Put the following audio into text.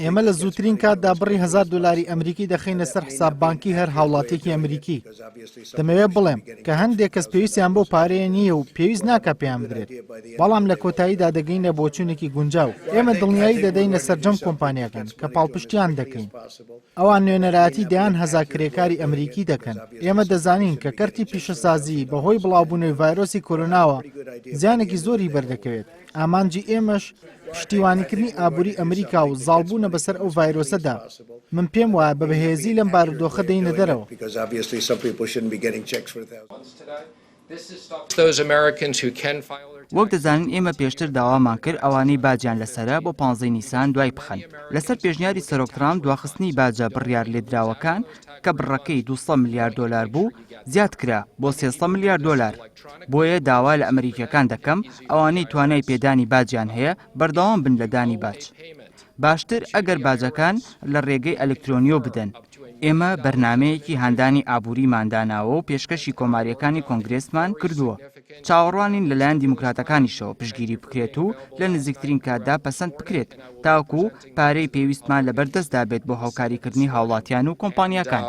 ئێمە لە زووترین کاتدا بڕی $1000 ئەمریکی دەخینە سەر حساب بانکی هەر هاوڵاتێکی ئەمریکی. دەمەوێت بڵێم کە هەندێک کەس پێویستیان بۆ پارەیە نییە و پێویست ناکە پێیان بدرێت، بەڵام لە کۆتاییدا دەگەینە بۆچوونێکی گونجاو. ئێمە دڵنیایی دەدەینە سەرجەم کۆمپانیەکان کە پاڵپشتیان دەکەین. ئەوان نوێنەراتی دەیان هەزار کرێکاری ئەمریکی دەکەن. ئێمە دەزانین کە کەرتی پیشەسازی بەهۆی بڵاوبوونەوەی ڤایرۆسی کۆرۆناوە زیانێکی زۆری بەردەکەوێت. ئامانجی ئێمەش پشتیوانیکردنی ئابووری ئەمریکا و زاڵبوونە بەسەر ئەو ڤایرۆسەدا. من پێم وایە بە بەهێزی لەم بارودۆخە دەینە دەرەوە. وەک دەزانین ئێمە پێشتر داوامان کرد ئەوانەی باجیان لەسرە بۆ 15 نیسان دوای بخەن. لەسەر پێشنیاری سەرۆکترام دواخستنی باجە بڕیار لێدراوەکان کە بڕەکەی $200 میلیارد بوو زیاد کرا بۆ $300 میلیارد. بۆیە داوا لە ئەمریکیەکان دەکەم ئەوانەی توانای پێدانی باجیان هەیە بەردەوام بن لە دانی باج. باشتر ئەگەر باجەکان لە ڕێگەی ئەلکترۆنیۆ بدەن. ئێمە بەرنمەیەکی هەندانی ئابووری ماداناوە و پێشکەشی کۆماریەکانی کۆنگرێسمان کردووە. چاوەڕوانین لەلایەن دیموکراتەکانیشەوە پشتگیری بکرێت و لە نزیکترین کاتدا پەسەند بکرێت تاوکو پارەی پێویستمان لەبەردەستدا بێت بۆ هاوکاریکردنی هاوڵاتیان و کۆمپانیەکان.